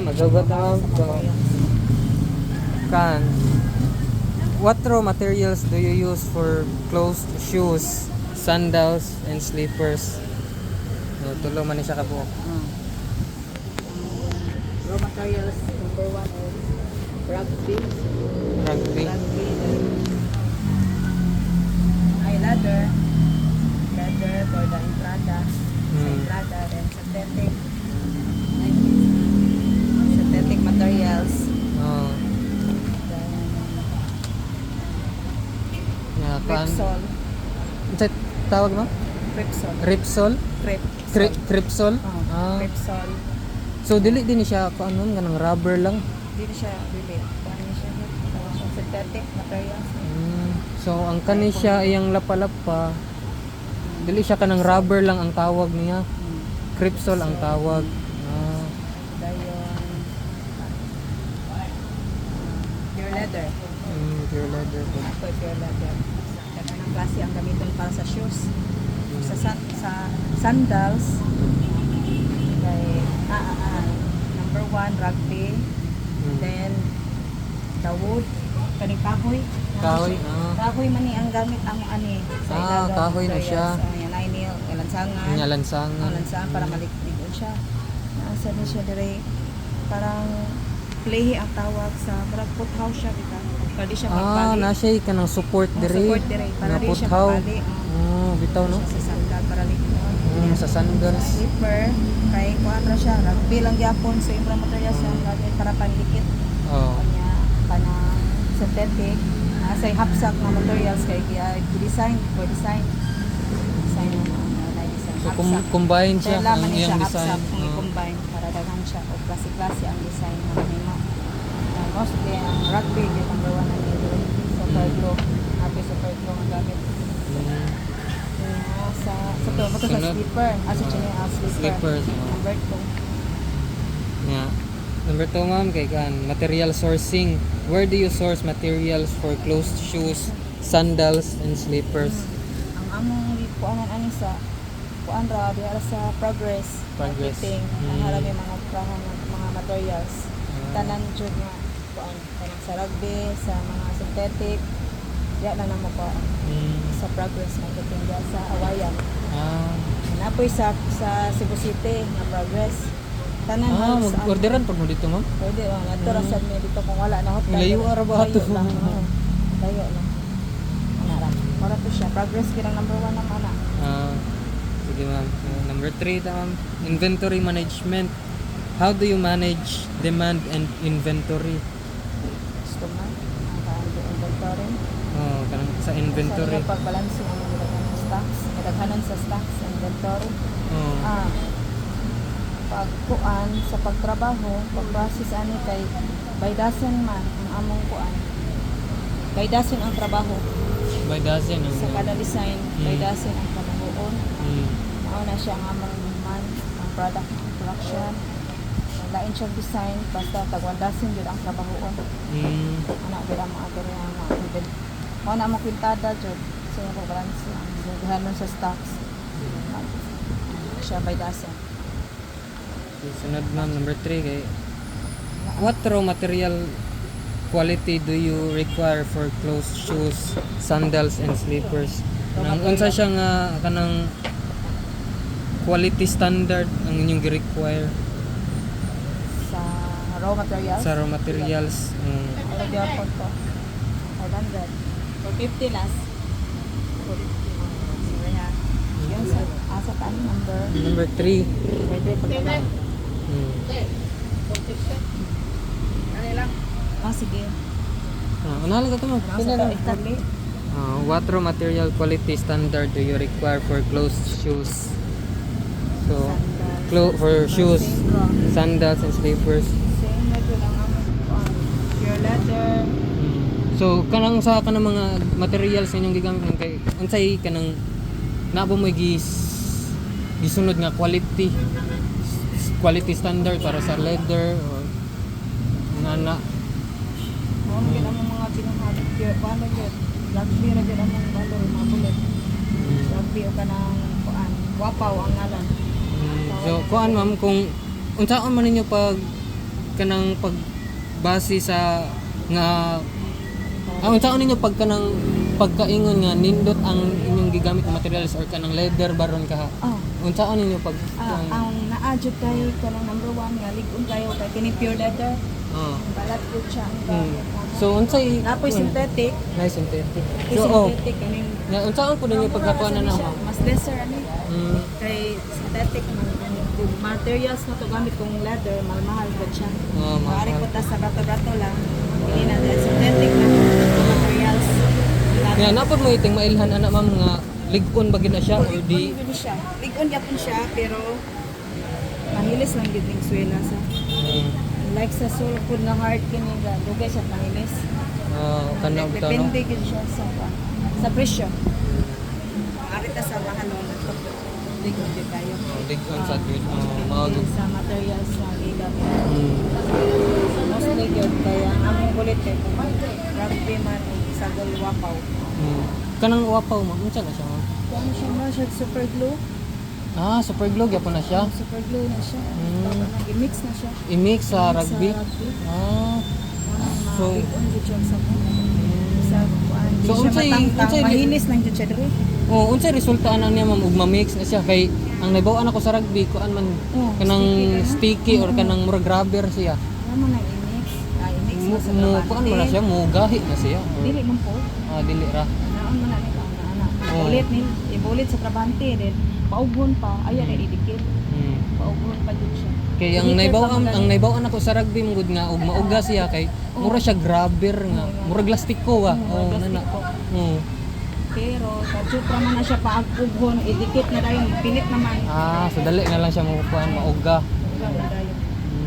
Magagot na ma'am. So, kan. What raw materials do you use for closed shoes, sandals, and slippers? No, tulo man ni siya kabuok. Raw materials, number 1 is rugby. Rugby. Ay, leather for the entrada. Sa entrada, then synthetic materials. Oh. Then, Yeah, Crepsol. Tawag mo? Crepsol. Ripsol? Crepsol? Crepsol. So dili din siya ko ano ganang rubber lang. Hindi na siya really. Paano siya? Synthetic materials. So ang kani siya iyang lapalapa. Dili siya kanang rubber lang ang tawag niya. Crepsol ang tawag. Dayon pure leather. Pure leather. Ako pure leather. Kaya ng klase ang gamitin para sa shoes. Sa sandals. Number 1 rugby. Then the wood kaning kahoy. Kahoy man ni ang gamit ang ani sa ilalim. Kahoy na siya. Yan ay nail, lansangan. Lansangan. Lansangan para malikligon siya. Naasa ni siya dire parang plehi ang tawag sa parang foothouse siya kita. Pwede siya magbali. Na siya kanang support dire. Support dire para di siya magbali. Bitaw no. Sa sandal para likod. Sa sandals. Slipper kay kuan ra siya rugby lang gyapon sa imong materials ang gamit para pandikit. Kanya kanang synthetic sa hapsak na materials kay design for design So combine siya ang iyang design. Combine para daghan siya o klase-klase ang design na mahimo. Mostly ang rugby yung number 1 na nito. Super glue. Happy super glue ang gamit. Sa slipper. Slipper. Number 2. Yeah. Number 2 ma'am kay kan material sourcing. Where do you source materials for closed shoes, sandals, and slippers? Ang among kuanan ani sa kuan ra diha sa progress. Marketing. Ang harami mga materials. Tanan jud nga kuan kanang sa rugby, sa mga synthetic. Diya na namo ko sa progress marketing diya sa Awayan. Napoy sa Cebu City nga progress. Tanan orderan pag mo dito ma'am? Pwede ato ra sad mi dito kung wala na hotel. Layo ara ba ato? Layo lang. Ana ra. Mara to siya progress kira number 1 na mana. Sige ma'am. Number 3 ta ma'am. Inventory management. How do you manage demand and inventory? Gusto man ang inventory. Kanang sa inventory. Sa pagbalanse ang mga stocks, kadaghanan sa stocks inventory. Pagkuan sa pagtrabaho, pag-process ani kay by dozen man ang among kuan. By dozen ang trabaho. By dozen ang sa kada design, by dozen ang trabahoon. Mao na siya ang among man ang product production. Lain siyang design basta tag 1 dozen jud ang trabahoon. Ana gid ang mga diri ang mga event. Mao na mo kwintada jud sa pagbalanse ang daghanon sa stocks. Siya by dozen. Sunod ma'am, number 3 kay what raw material quality do you require for closed shoes, sandals, and slippers? Unsa siya nga kanang quality standard ang inyong gi-require sa raw materials? Sa raw materials. Ano gyapon ko? 500. For 50 las. Sige ha. Yun sa asa pa Number 3. Pwede pagkala. Sige. Unahan ka ito mo. What raw material quality standard do you require for closed shoes? So, for shoes, sandals, and slippers. Same na ito lang ang pure leather. So, kanang sa kanang mga materials inyong gigamit kay unsay kanang nabo mo gisunod nga quality standard para sa leather or nana Mo gid ang mga binuhat pure paano gid rugby ra gid ang mga balor mga bullet. Rugby o kanang kuan wapaw ang ngalan. So kuan ma'am kung unsaon man ninyo pag kanang pagbase sa nga unsaon ninyo pagkaingon nga nindot ang inyong gigamit na materials or kanang leather baron ka Oh. unsaon ninyo pag Ang naa-jud kayo kanang number 1 nga ligon kayo kay kini pure leather. oh. Balat jud siya ang So unsay Napoy synthetic. nice synthetic. So, So synthetic kaning nga unsaon po ninyo pagkakuan na siya, mo? mas lesser ani. Mm. Kay synthetic man kung materials na to gamit kung leather mahal gud siya. Oh, Maaari mahal. ko ta sa bato-bato lang. Hindi na dahil synthetic na materials. Nga napod mo iting mailhan ana ma'am nga ligon ba gid na siya or di Ligon siya. Ligon yapon siya pero mahilis lang gid ning swela sa. Like sa sulfur na hard kini ga dugay siya mahilis. kana og tano. Depende gid siya sa presyo. Maaari ta sa mahalon ito. Ligon gid kayo. Ligon sa duit mao Sa materials na gigamit. Mostly gid kaya ang among kulit kay rugby man sa wapaw. Kanang wapaw ma'am unsa na siya ma'am? Kung siya na siya super glue. Super glue gyapon na siya. Super glue na siya. Mm. Nag-mix na siya. I-mix sa Mix rugby. So- Big-on jud siya sa sa kuan. So, So, unsay- unsay- mahinis lang jud siya diri. unsay resulta ana niya ma'am ug ma-mix na siya kay ang nabaw ako sa rugby kuan man Oh, kanang sticky sticky or kanang murag rubber siya. Ano man i-mix? I-mix Mo na sa kuan mo na siya, mo gahi na siya. Dili man po. Dili ra. Naon man na ni ana. Oh. Ibulit ni, ibulit sa trabante din. Paugon pa, ayan ay idikit. Paugon pa jud siya. Kay ang Idikit naibaw pa man ang naibaw ako sa rugby mungod nga ug mauga siya kay mura siya grabber nga. Murag lastiko wa. Oh, nana. plastiko. Oo. Pero kadjut ra man na siya paagpughon, idikit na dayon, pilit naman. So dali na lang siya mo kuan mauga. Ugang na dayon.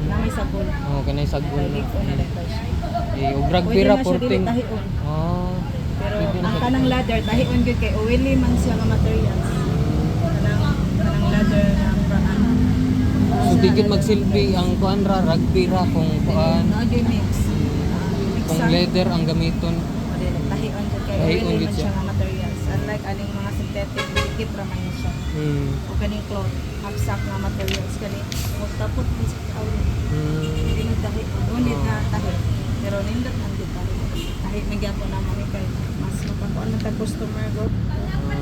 Namay sabon. Kanay sagol na. Dili ko na dagdag siya. Ug rugby Pwede ra na siya dili porting. tahion. Pero Pwede na ang siya- kanang ladder tahion gyud kay oily man siya nga materials. Kanang ladder na ano. So di gid magsilbi ang kuan ra rugby ra kung kuan Naagay mix. kung leather ang gamiton. Tahion gyud kay Tahion oily gyud man siya. siya nga materials. Unlike aning mga synthetic dikit ra man siya. O kaning cloth, hapsak nga materials kani. Magtapot man sa kauli. Hindi na tahi. Ngunit na tahi. Pero nindot man di tahi. Tahi magyapon na mo kay mas makakuan na tag customer go.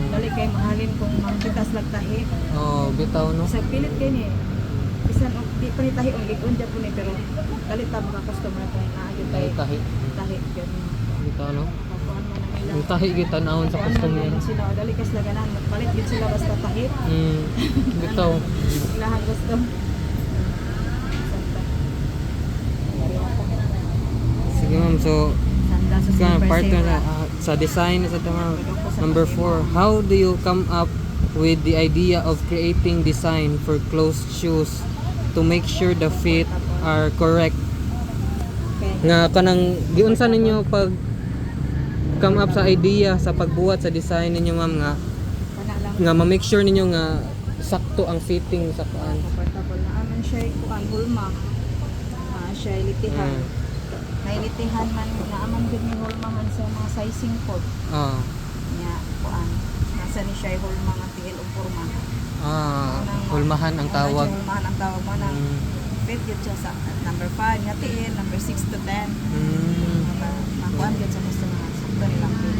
Dali kay mahalin kung mangkitas lag tahi. Bitaw no. Sa pilit kay ni. Bisan og di pa ni tahi og ligon jud ni pero dali ta mga customer kay naayod tahi. Tahi. Tahi gyud. Bitaw no. Makakuan man na nila. Yung tahi gid tanawon sa customer. Sila dali kas laganan magpalit gid sila basta tahi. Bitaw. Ilahan gusto. Sige ma'am, so part na sa design sa tama. Number 4, how do you come up with the idea of creating design for closed shoes to make sure the fit are correct? Nga kanang giunsa ninyo pag come up sa idea sa pagbuhat sa design ninyo ma'am nga ma-make sure ninyo nga sakto ang fitting sa kuan. Comfortable na aman siya kuan hulma. Siya litihan. Nailitihan man na aman gud ni hulma man sa mga sizing code. Nya kuan. Nasa ni siya hulma nga tiil og porma. Hulmahan ang tawag. Hulmahan ang tawag mo nang fit gud siya sa number 5 nga tiil, number 6 to 10. Makuan gud sa gusto nga sakto nilang fit.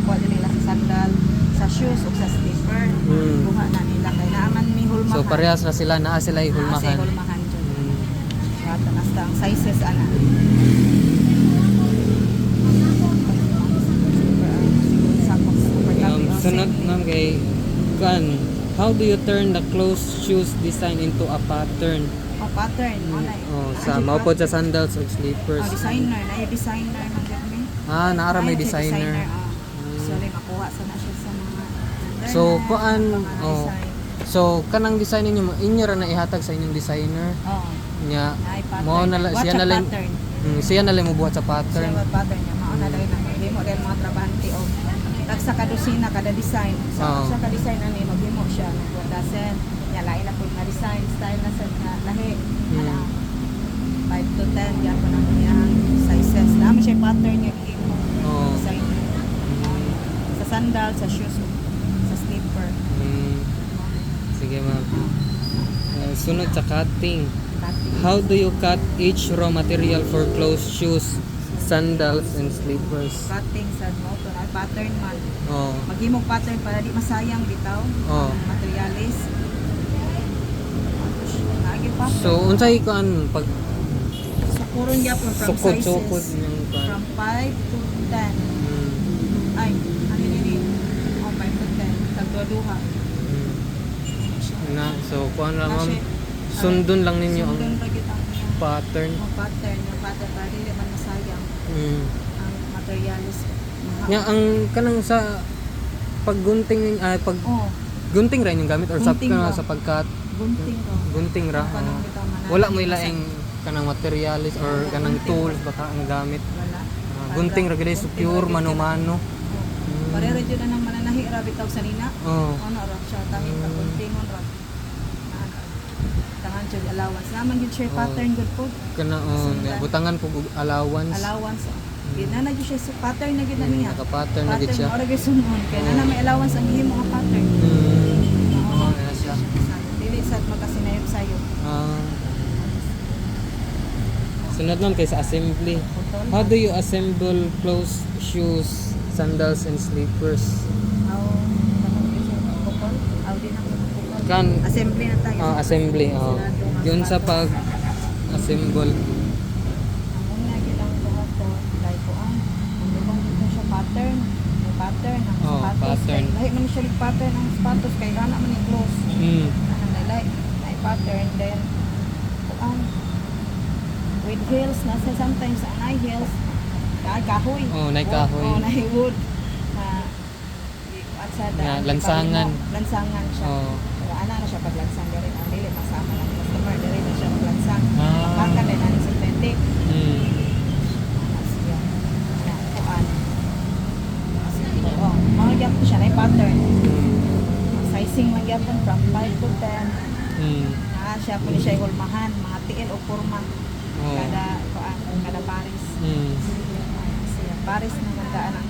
Kuha din nila sa sandal, sa shoes ug sa slipper. Kuha na nila kay naaman mi hulmahan. So parehas na sila, naa sila hulmahan. Hulmahan jud. Kata nasta ang sizes ana. Sunod ma'am kay kan, how do you turn the closed shoes design into a pattern? Pattern mo na. Sa maupod sa sandals o slippers. Designer na yung designer man gud mi. Naara may designer. So makuha sa na siya sa mga So kuan so kanang design ninyo inyo ra na ihatag sa inyong designer. Nya mo na siya na lang siya na lang mobuhat sa pattern. Siya pattern niya mao na lang na maghimo dahil mga trabahante o tag sa kadusina kada design. So sa ka design ani maghimo siya ng dasen. Nya lain na pud nga design style na sa lahi. 5 to 10 yan po naman yung sizes. Namin siya pattern niya gihimo. Design. Sa sandal, sa shoes, sa slipper. Sige ma'am. Sunod sa cutting. cutting. How do you cut each raw material for clothes, shoes, sandals, and slippers? Cutting sa mo to na pattern man. Oh. Maghimog pattern para di masayang bitaw Oh. ang materialis. Lagi pa. So unsay kuan pag Sukuron gyapon from sukod-sukod sizes yung kuan? from 5 to 10. Mm. Ay, ano nini? Oh, 5 to 10. Tagduha. Mm. Na so kuan lang ma'am. Kasi, Sundon lang ninyo ang sundon ra gyud ang iyang pattern. pattern, yung pattern para dili man masayang Mm. ang materialis. Nya ang kanang sa paggunting pag Oh, gunting ra yung gamit or sa Gunting ra. sa pagkat gunting ro. gunting ra. Kanang bitaw man. Wala mo ilaing kanang materialis or kanang Gunting tools baka ang gamit. Wala. Gunting ra gyud so pure mano-mano. Parero jud na nang mananahi ra bitaw sa nina. Oh. Ano ra siya tangi ka guntingon ra. Tangan jud allowance. Naman jud siya pattern gud po. Kana butangan po og allowance. Allowance. Gina na jud siya sa pattern na gid na niya. Naka-pattern na gid siya. Pattern ora gyud sunod kay na may allowance ang himo nga pattern. Oo, na siya. Dili sad makasinayop sayo. Sunod lang kay sa assembly. How do you assemble clothes, shoes, sandals, and slippers? Aw, tanong gyud siya kupol. Aw di na kupol. Kan Assembly na tayo. assembly. Yun sa pag assemble. Ang una gyud ang buhat ko like kuan. Ang ibang dito siya pattern. May pattern ang Oh, sapatos. pattern. Kay lahi man siya yung pattern ang sapatos kay ana man ni close. Anong nalay, may pattern then kuan with heels nasa sometimes ang high heels kahoy. Oh, nay kahoy. Oh, nay wood. Na at sa Nga, lansangan. Lansangan siya. Oh. Pero ana na siya paglansang diri ang dili masama ng customer diri na siya paglansang. Ah. Baka din ani sa 20. Mm. Ana siya. Na kuan. Oh, mga gyapon siya nay pattern. Sizing man gyapon from 5 to 10. Mm. Siya po siya ihulmahan, mga tiil o porma. Oh. Kada paris. Mm. Siya paris na magdaan ang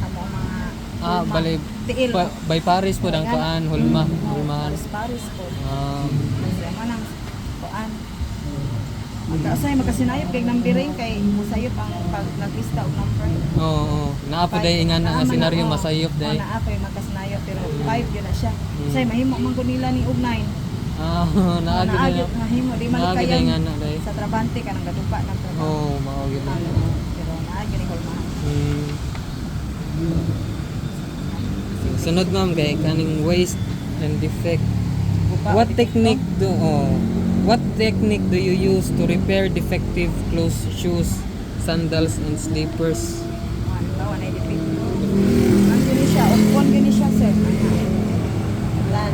amo mga hulma. Bali tiil. by Paris po dang kuan hulmahan. Paris po. Ah. Siya man ang kuan. Magkaasay makasinayop kay nambiring kay masayop ang pag naglista og number. Oo. Naa po day nga nga senaryo masayop day. Naa pa makasinayop pero 5 yun na siya. Say mahimo man gud nila ni og 9. Ah, naagid Naagyo na. mahimo di man Naagid kayan. nga na day. Sa trabante ka nang gadupa ng trabaho. Oh, maagid na. Pero naagyo ni hulmahan. Mm. Sunod ma'am kay kaning waste and defect. What technique do you use to repair defective clothes, shoes, sandals, and slippers? Tawa na edit. Ang gini siya, upon gini siya sir. Lan.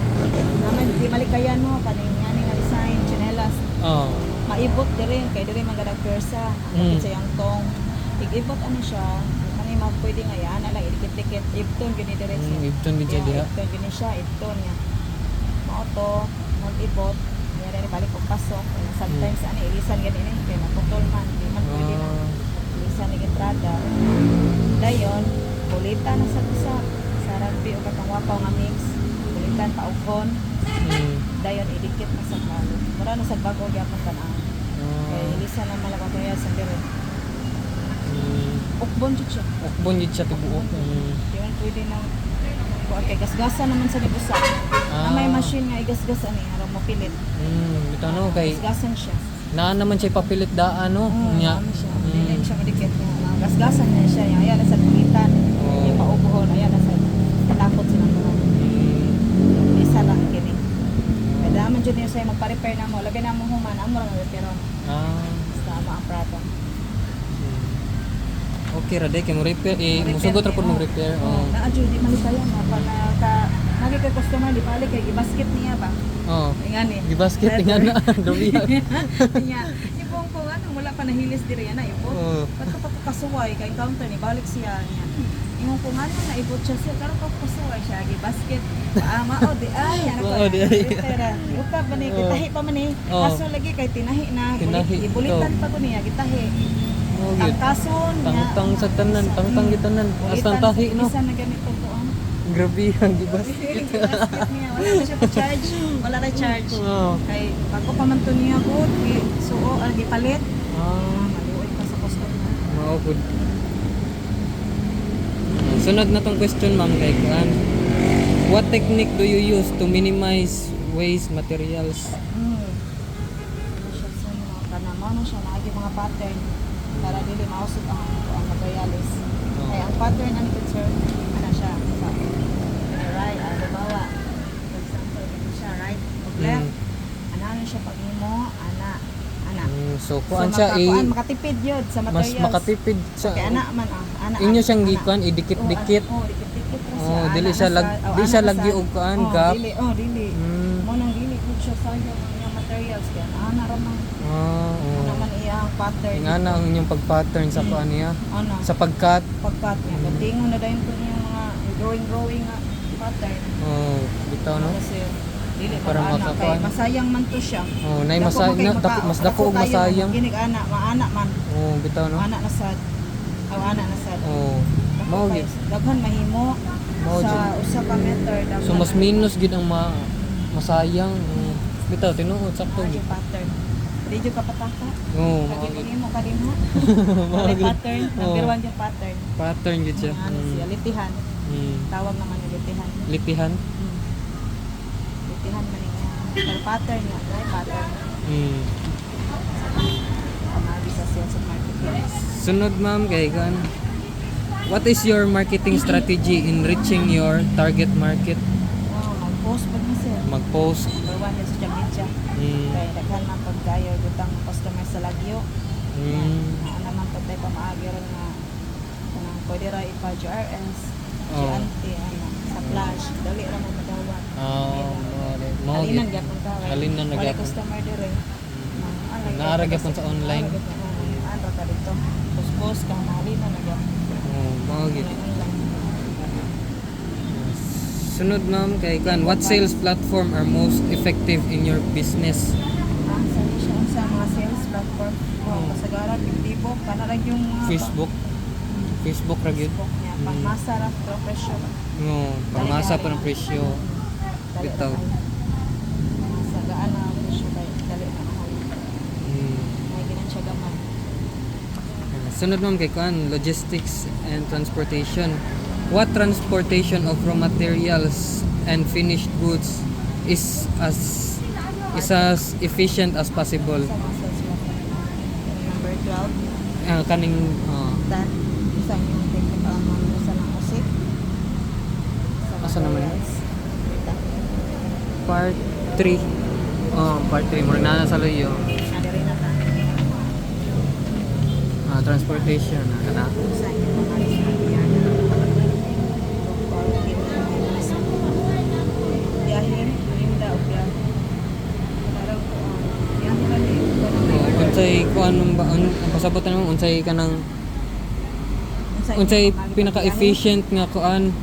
Naman di malikayan mo kaning ngani nga design chinelas. Oh. Maibot diri kay diri magadag persa. Ang sa yang tong igibot ano siya. Kani mag pwede nga yan ala idikit-dikit ibton gini diri siya. Ibton gid siya diha. Ibton gini siya, ibton niya. Mao to mag-ibot. Niya rin balik og pasok. Sometimes ani ilisan gani ni kay maputol man, di man pwede na. Ilisan ni entrada. Dayon, bulitan na sa usa sa rugby o katong wapaw nga mix. Bulitan pa og phone. Dayon idikit na sa kalo. Mura na sa bago gyapon tan-aw. Kay ilisan na malabang kaya sa dire. Ukbon jud siya. Ukbon gid siya tibuok. Di man pwede na kuan kay gasgasan naman sa libusa. Na may machine nga igasgasan ni aron mapilit. Bitaw no kay Gasgasan siya. naa naman siya papilit daan no. Nya. Ano siya. Dili siya madikit niya. Gasgasan niya siya. Ayan na sa bulitan. Yung paubuhon. Ayan na sa takot silang mga. Isa lang kini. Kaya naman dyan niya sa'yo magpa-repair na mo. Labi na mo human. Amo lang repair. Basta amo ang prato. Okay ra day kay mo repair musugot ra pud mo repair. Naadyo di malikayan na pa nagi kay customer di balik kay gibasket niya ba. Ingani. Gibasket nga na dumiya. Niya. Ibong ko ano wala pa nahilis diri na ibot. Pato pa ko kasuway kay counter ni balik siya niya. Ingon ko nga na ibot siya siya karon ko kasuway siya gibasket. Mao di ay ano ko. Uka ba ni gitahi pa man ni. Kaso lagi kay tinahi na. Ibulitan pa ko niya gitahi. Tangkason niya. Tangtang sa tanan, tangtang gitanan. Astang tahi no. Isa na ganito po ang. Grabe ang gibasket. Wala na siya pa charge. Wala na charge. Oo. Kay bago pa man to niya good. gisuo, gipalit. Ah, Maluoy pa sa customer. mao pud. Sunod na tong question ma'am kay kuan. What technique do you use to minimize waste materials? Ano siya sa mga kanamo na siya naagi mga pattern para dili mausog ang materials. Kaya ang pattern ang concern ana siya sa right, halimbawa for example ito siya right o left. Ano siya pag himo ana. So kuan siya makatipid yun sa mas materials. makatipid siya. Kaya ana man ana. Inyo siyang gikuan idikit-dikit. Dikit-dikit ra siya. Oh, dili siya di siya lagi og kuan gap. Dili. Mo nang dili gud siya sayang ang materials kaya ana ra man. Oo. Naman iya ang pattern. Ingana ang inyong pag-pattern sa kuan niya. Ano? Sa pagkat. Pagkat niya. Katingon na dayon ko yung mga growing nga pattern. Oh, bitaw no. Kasi dili Para para makakuan. makakuan. Masayang man to siya. Oh, nay mas dako og masayang. Ginig ana, maana man. Oh, bitaw no. Ana na sad. Ana na sad. Oh. Mao gid. Daghan mahimo Mao sa gid. usa ka meter daghan. So mas minus gid ang masayang. Bitaw tinuod sakto Ang gid. pattern. Dili jud ka pataka. Oh, mao Kagi gid. mo kadinha. Mao May gid. pattern, number 1 yung pattern. Pattern gid siya. Ano siya, litihan. Tawag naman yung litihan. Lipihan. Litihan man niya. Pero pattern niya, dry pattern. Pamagi sa sales and marketing. Sunod ma'am kay kan. What is your marketing strategy in reaching your target market? Mag-post pa niya sir. Mag-post. Number 1 yung social media. Kaya daghan man pag kayo gutang customer sa lagyo. Ano naman pag tayo pamaagi rin nga kanang pwede ra ipa-GRS, GNT, sa flash, dali ra mo madawat. Mao Halinan gid. gyapon ka. Halinan na Wala gyapon. customer dire. Naara gyapon sa online. Ano ka dito? Post ka halinan na gyapon. Oh, mao gid. Online. Sunod ma'am kay kan. What sales platform are most effective in your business? Sa siya sa mga sales platform. Kasagaran TikTok, kana ra yung mga Facebook. Facebook ra gyud. Facebook niya. Pangmasa ra presyo. No, pangasa pa ng presyo. Bitaw. Sagaan na presyo kay dali na mahal. May ginan siya gamay. Sunod ma'am kay kan. Logistics and transportation. What transportation of raw materials and finished goods is as efficient as possible? Sa mga sales platform. Number 12. Kaning That isa yung technique sa ng usik. Asa naman yun? materials. part 3. Part 3 mo na sa loyo. Ada rin na ta. Transportation kana. Sa yung mga disability. Biyahin, linda o biyahin. Parang biyahin na din. Unsay kuan ba ang pasabotan mo unsay kanang unsay pinaka-efficient nga kuan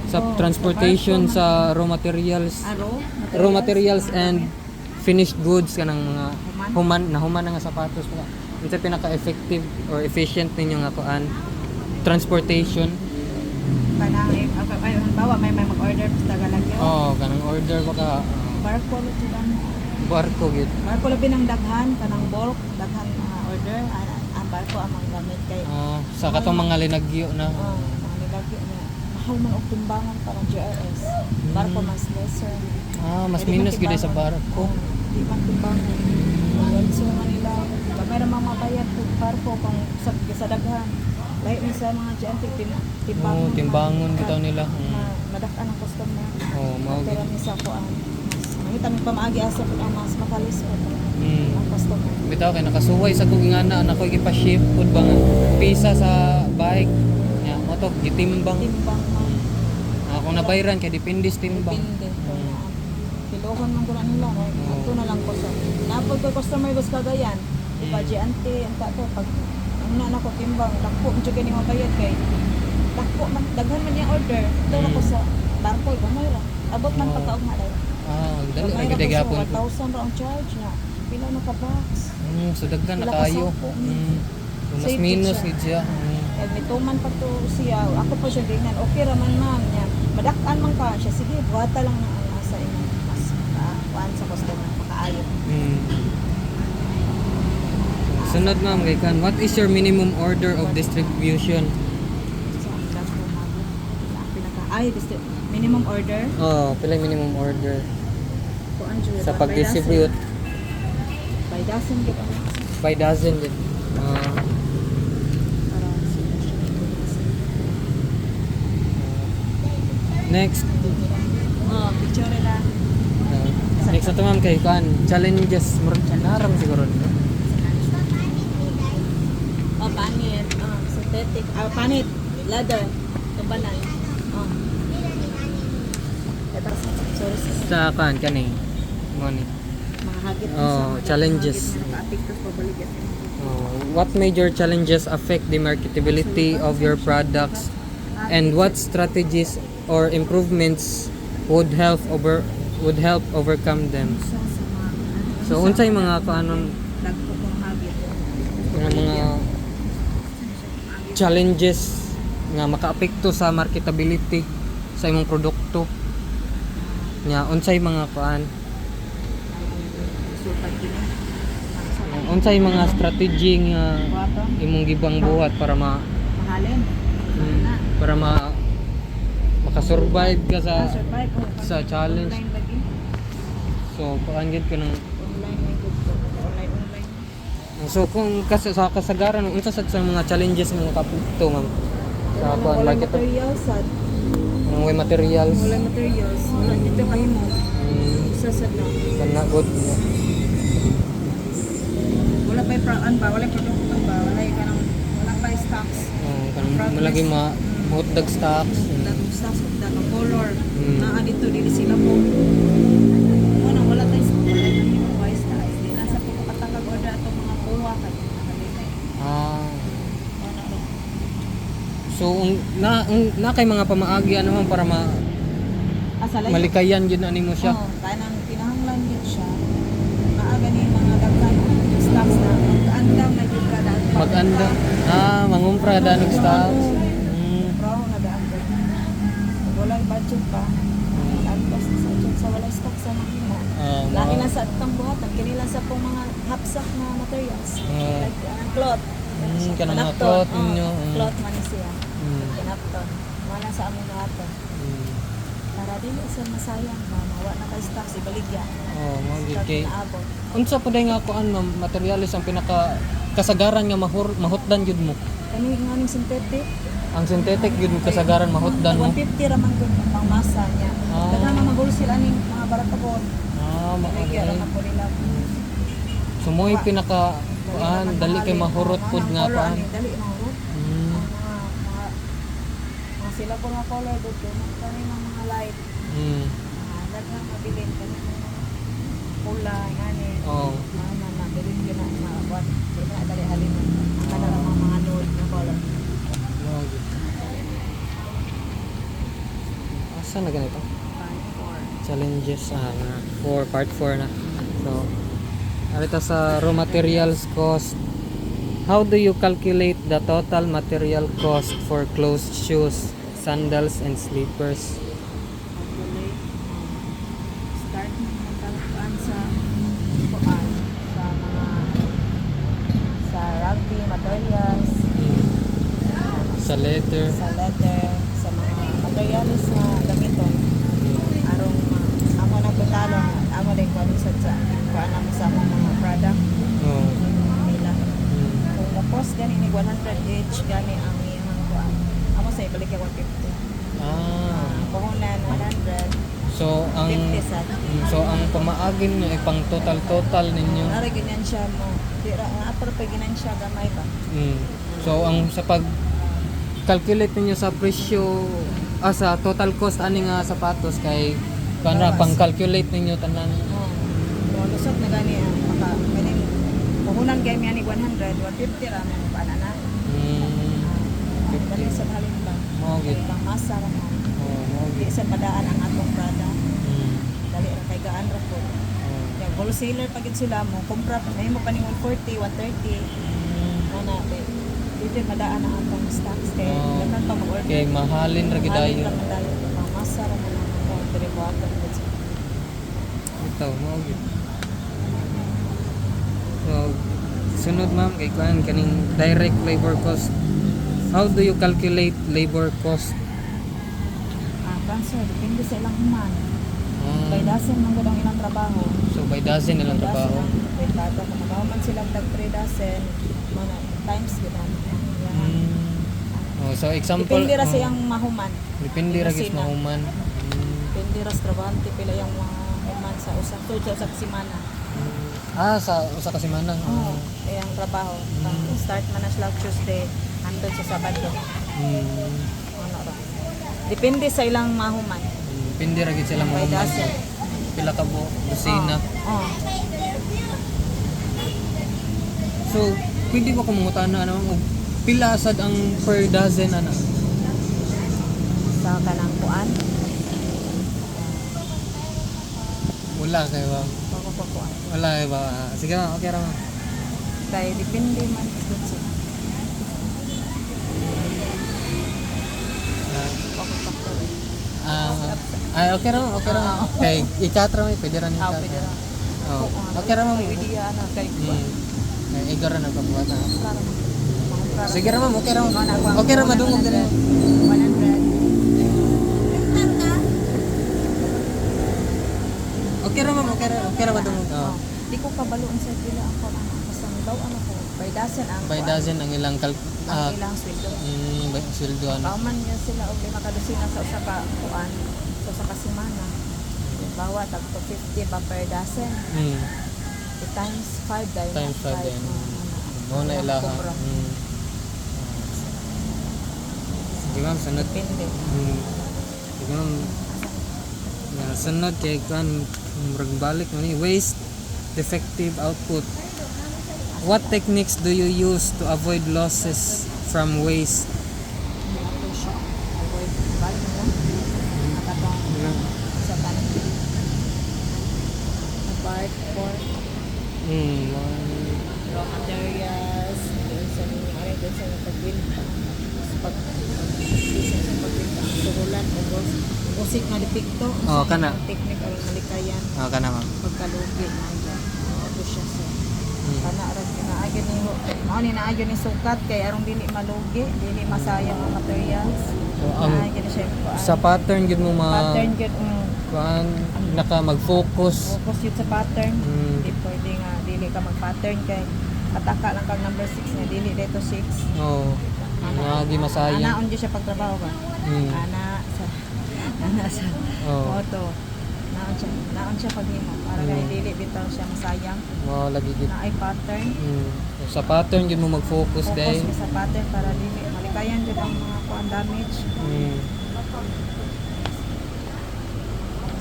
sa transportation sa raw materials and finished goods kanang mga human na nga sapatos mga unsay pinaka-effective or efficient ninyo nga kuan transportation? Kanang bawa may mag-order sa Tagalagyo. Kanang order baka Barko lo silang barko gid. barko labi ng daghan kanang bulk daghan mga order ang barko ang mga gamit kay Sa katong mga linagyo na. mga nilagyo niya mahal man og timbangan parang GRS barko mas lesser Mas Pwede minus man gid sa timbangan. barko. Di man timbangan so Manila gamay ra mamabayad og barko kung sa daghan lahi ni sa mga GNT timbangan Timbangon bitaw nila. madak-an ang customer Mao gid. pero ni sa kuan mahita mi pamaagi asa pud ang mas makalis pa ang customer. Bitaw kay nakasuway sa kog ingana anak ko gipa-ship pud ba nga pisa sa bike. Ya, mo to gitimbang. Timbang man. Kung nabayran kay depende sa timbang. Depende. Pilohon man ko na nila. Ito na lang ko sa. Napag ko customer gusto kagayan. Ipaji ante, ang tato. Pag ang na ko timbang, lakpo. Medyo kayo ni mabayad kay. Lakpo man. Daghan man yung order. Ito na ko sa barko. Gamay ra. Abot man pagkaog na dayo. Dali Gamay ra ra gid ko gapon. sa 1,000 ra ang charge na. Pila na ka box. So daghan na Pila ka kayo. sako. So, mas Safety minus siya. gid siya. Kaya mituman pa to siya. Ako pa siya ganyan. Okay raman ma'am. Yan. Madak-an man ka siya. Sige, buhata lang na ang nasa inyo. Mas kuan sa customer. Makaayo. Sunod ma'am kay kan. What is your minimum order of distribution? So, ang last ko minimum order. Oh, pila yung minimum order Kuan jud sa pag-distribute by dozen gid ang by dozen din. para Next. picture nila. Next na to ma'am kay kan. Challenges naram siguro. Panit. Synthetic. Panit. Leather. Tubanan. Sorry. Sa kan kani. Mo ni. Mga hagit. Challenges. Naka-apekto sa pabaligyan. What major challenges affect the marketability of your products and what strategies or improvements would help overcome them? So unsay mga kaanon Dagko kong hagit. mga challenges nga makaapekto sa marketability sa imong produkto? Nya unsay mga kaan? Sultan kini. Unsay mga strategy nga Buhaton. imong gibang buhat para Mahalin. para makasurvive ka Survive. sa challenge. Online lagi. So paan gid ka ng Online may good ko. Online. so kung sa kasagaran unsa sad sa mga challenges nga kapito ma'am sa Wala market materials sad. ng way materials Wala materials. Wala dito kahimo. Isa sad lang. kana good Wala pa yung wala produkto ba, wala pa yung stocks. kanang malagi hotdog stocks Datong stocks, datong color. Mm. Naa dito, dili sila po. Wala tayo sa wala yung mga stocks. Di lang sa pagkakatangag order atong mga buwa kay nakalilay. So na kay mga pamaagi ano man para Asalay. malikayan gid na nimo siya. Kanang kinahanglan din siya. Maaga ni mga daghan stocks na mag-andam na jud kada. Mag-anda. Mangumpra danog stocks. Pro na daan. Wala budget pa. Tapos sa wala stock sa mahimo. Lagi na sa atong buhatan, kinila sa pong mga hapsak na materials. Like cloth. Kanang mga Kanapton. cloth ninyo. Cloth man siya. Kinapton. Wala sa among buhatan. Para dili sa masayang ba, mawa na kay stock si baligya. Mo gid Stock kay naabot. unsa pa day nga kuan ma'am materials ang pinaka kasagaran nga mahutdan jud mo. Kani nga ning synthetic. Ang synthetic jud kasagaran mahutdan mo. 150 ra man gud ang pangmasa niya. Kada nga magul sila ning mga baratabon. Baligya ra man po nila. So mo'y pinaka kuan dali kay mahurot pud nga kuan. Dali mahurot. Mga sila po nga color dud kani mga light. Daghang mabilin kani mga pula ngani. Mana mabilin gina maabot. Di na dali halin. Kada lang mga nude na color. Asa na ganito? Fine Challenges for part 4 na. So arita sa raw materials cost. How do you calculate the total material cost for closed shoes, sandals and slippers? Calculate. Start ng kalkuan sa kuan sa mga sa rugby materials, Sa leather. sa leather, sa mga materials na gamiton. Arong amo na totalo amo din kuan sa kuan amo sa mga product nila. Kung na-post gani ni 100 each gani ang iyang kuan. Amo sa ibalik yung 150. Puhunan 100. So ang 50 sad. ang pamaagin niyo ay pang total ninyo. Ara ganyan siya mo. Dira nga apar pa ganyan siya gamay ba. So ang sa pag calculate ninyo sa presyo sa total cost ani nga sapatos kay para pang calculate ninyo tanan. Kung lusot na gani maka ganing puhunan kay mi ani 100, 150 ra mo paana na. Dali sa halin ba. Mo gid. Pang masa ra mo. Mo Di sa padaan ang atong product. Dali ra kay gaan ra po. Yung wholesaler pag sila mo kumpra pa may mo pa ning 140, 130. Ana be. Dito madaan ang atong stocks kay dapat pa mag-order. Kay mahalin ra gid ayo. Pang masa ra mo na mo diri mo ato. Ito mo gid. So Sunod ma'am kay kuan kaning direct labor cost. How do you calculate labor cost? Cancer, depende sa ilang human. By Ah, dozen man gud ang ilang trabaho. so by dozen nilang By trabaho. dozen ang by data. Kung magawa man sila tag 3 dozen, mga times gud ang. Mm. Oh, so example, Depende ra sa oh, iyang mahuman. depende ra gis Kusina. mahuman. Depende ra sa trabahante pila yung mga human sa usa sa semana. Ah, sa usa ka semana. Oo, iyang trabaho. Start man na sila Tuesday, hangtod sa Sabado. Mm. Ano ra. Depende sa ilang mahuman. Depende ra gid sila By mahuman. dozen. Pila ka bu dosina. Oo. So, pwede ba kumungutana ano og pila sad ang per dozen ana? Sa kanang kuan. Wala kay ba? Bako pa kuan. Wala kay ba? Sige ma'am, okay ra ma'am. Kaya depende man gud sa. Bako pa kuan. Ay, okay ra ma'am, okay ra ma'am. Kay i-chat ra ma'am, pwede ra ni chat. Pwede ra. Oh. Okay ra ma'am. May idea na kay kuan. Kay igor ra nagpabuhat na. Klaro. Mga Sige ra ma'am, okay ra ma'am. klaro. Okay ra madungog diri. 100. Okay ra ma'am, okay ra madungog. Oh. Di ko kabaluan sa pila ako ano. Basta daw ano ko. By dozen ang By kuan. dozen ang ilang Ang ilang sweldo. by sweldo ano. Kauman niya sila og 5 kadosina sa usa ka kuan. Sa usa ka semana. Bawa tag to 50 ba per dozen. Mm. Times 5 dahil Times 5 din. Mo na ilaha. Mm. Sige ma'am, sunod. Depende. Sige ma'am. Sunod kay kan murag balik mo ni waste defective output. What techniques do you use to avoid losses from waste? Ako siya. Avoid balik na. Nakatong sa tanan. Apart for raw materials, doon sa nangyari, doon sa pagbinta. Sa pagbinta. Surulan o usik nga depekto. Oh, kana. Teknik o malikayan. ka na ma'am. Pagkalugi na yan. Ako siya sa kana ras kinaagyan ni mao ni naagyan ni sukat kay arong dili malugi, dili masayang ang materials. So Naagyan siya kuan. sa pattern gid mo pattern gyud kuan naka mag-focus. focus yun sa pattern. Mm. Di pwede nga dili ka mag-pattern kay ataka lang kag number 6 nga dili dito 6. Oh. Di masayang. Anaon gyud siya pagtrabaho ba? Mm. Ana sa Oh. auto. Naon siya paghimo para kay dili bitaw siya masayang. Mo lagi gid. Na ay pattern. So, sa pattern gid mo mag-focus Focus dahil. sa pattern para dili malikayan jud ang mga kuan damage.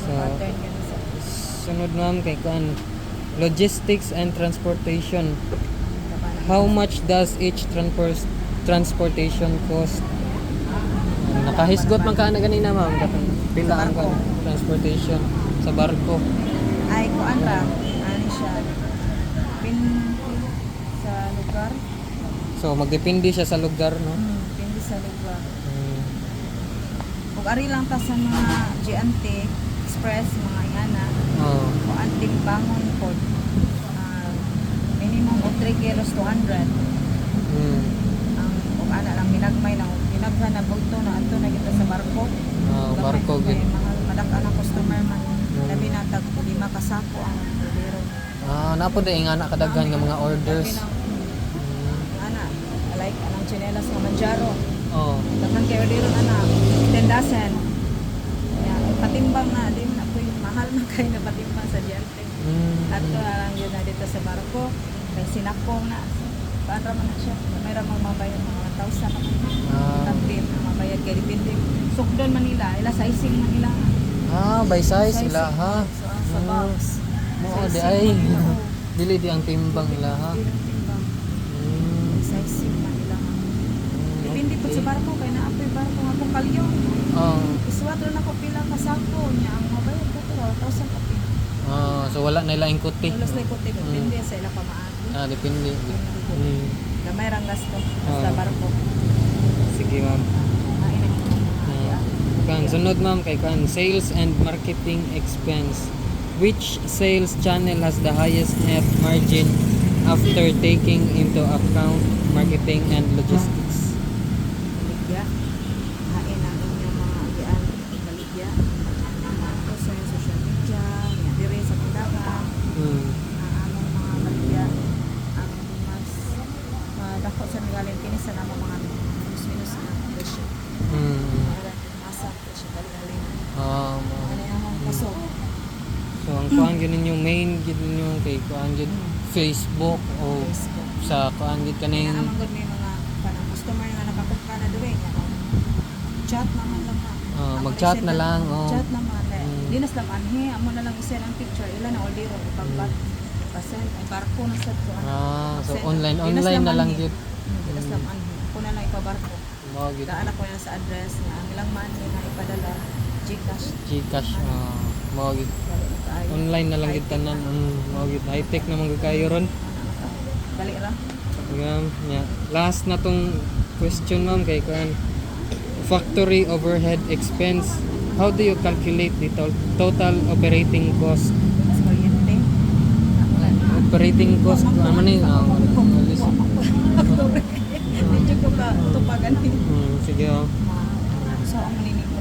So, Pattern yun sa sunod ma'am kay kuan logistics and transportation. kabanan. How much does each transportation cost? Nakahisgot man ka na ganina ma'am. Pila ang barko. transportation sa barko. Ay kuan ra ani siya pin sa lugar. So magdepende siya sa lugar no. Depende sa lugar. Ug ari lang ta sa mga GNT express mga ingana Oh. kuan timbangon pod. Minimum og 3 kilos 200. Ang ug ana lang minagmay lang minaghan na bugto na adto na kita sa barko. Barko Kay gid. mahal madaka na customer man. Labi na tag 5 ka sako ang biro. Napo dai nga kadaghan nga mga orders. Ana, like anang tsinelas nga manjaro. Oh. Daghan kay order ana 10 dozen. Ya, patimbang na di na po mahal na kay na patimbang sa diante. Adto lang yun na dito sa barko. Kay sinakong na. Paano man na siya? May ramang mabayad mga 1,000 tapin ang mabayad kay depende. Sukdon man nila, ila sizing man nila. By size Sizing. sila ha. So, sa box. Mo di Sizing ay. man nila. Dili di ang timbang nila ha. Dili ang timbang. Sizing man nila ha. Depende po sa barko kay naapoy barko nga kung kalyo. Iswat ron ako pila ka sako niya ang mabayad ko to 1,000 kapin. So wala na ilang kuti. Ulos na ko depende sa ila pamaagi. Depende. Gamay rang gasto sa barko. Sige ma'am. Kan sunod ma'am kay kan sales and marketing expense. Which sales channel has the highest net margin after taking into account marketing and logistics. Baligya. Hain ang inyong mga agian. Baligya. Tapos sa social media, yan dire sa tindahan, Mm. ang among mga baligya, ang mas dako sa galing kini sa namang mga minus na presyo. Mm. Para masa presyo galing. Ah, Ano yung kaso? so ang kuan gid ninyo main gid ninyo kay kuan gid Facebook o Facebook. sa kuan gid Kaya kaning naman gud may mga kanang customer nga nakakuha na dire niya. Chat naman lang na. mag-chat na lang, oh. Chat naman. Mm. Di nas lang anhi, amo na lang i-send ang picture. Ila na order ro pagbat. Pasend ay barko na sad ko. So Send. online Di nas na lang anhi. gid. Di nas lang anhi. Ako na lang ipabarko. Mao gid Daan ako yan sa address nga ang ilang money na ipadala Gcash. Gcash, mao gid Dali na tayo. online na lang gid tanan. Mao gid high tech naman gid kayo ron. Dali ra. Yeah. Last na tong question ma'am kay kuan factory overhead expense. How do you calculate the total operating cost? Mas kuryente. Operating cost ano man ni? Medyo ko ka tupagan ni. Sige oh. So ang maninig ko.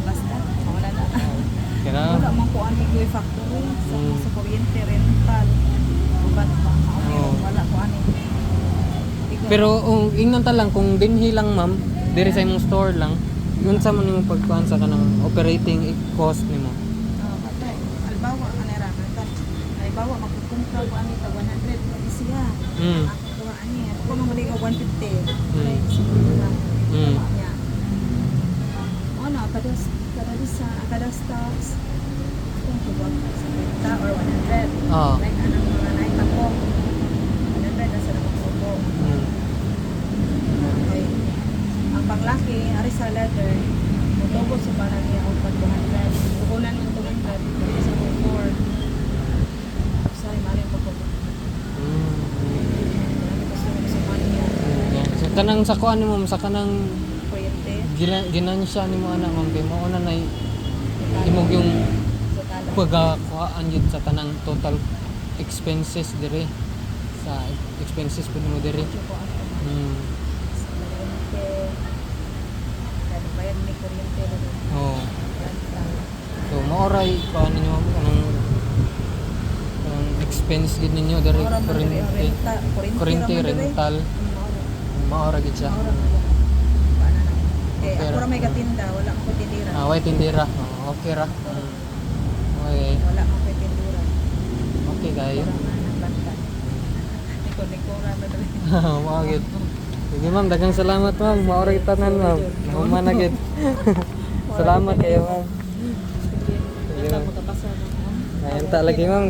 Basta wala na. Kaya Wala man ko ani ko factory sa kuryente rental. Ubat pa. Wala ko ani. pero ingnan ta lang kung dinhi lang ma'am, diri sa imong store lang, unsa man imong pagkuan sa kanang operating cost nimo? patay. Albawa kanera rental. Albawa magkukumpra ko ani tag 100 siya. Ako ani ako man gali ka 150. Ay siguro na. Nya. Ano kada stocks kung kubag sa 50 or 100. Like anong mga naita ko. 100 na sa nakukubo. Okay. Ang panglaki, ari sa leather, mutubo sa parang niya ang 200. Kukunan ng 200, kasi sa 4. Sorry, mali ang pagkubo. Marami gusto mo sa money niya. So kanang sa kuan nimo sa kanang Kuryente, ginansya nimo ana ma'am kay mao na nay imong yung sa tala. pagkakuhaan yun sa tanang total expenses dire sa expenses pud mo dire. Medyo ko ano. Sa kuryente, kaya bayad ni kuryente na rin. Oh. Renta. So maoray paano niyo ang expense gid ninyo dire Maura man dire ang kuryente renta. kuryente raman dire. rental maora gid siya. Maura man. Paano na. Okay Ako ra. ra may katinda, wala ko tindira. Way tindira. Okay ra. Okay. Wala ko tindira. Okay kayo. Wala man ang bantan. Niko-nikora na dire. Mao gid. Sige ma'am, daghang salamat ma'am. Maoray tanan ma'am. Nahuman na gid. Salamat kayo ma'am. Wala mo kapasa mo. Ayan ta lagi ma'am.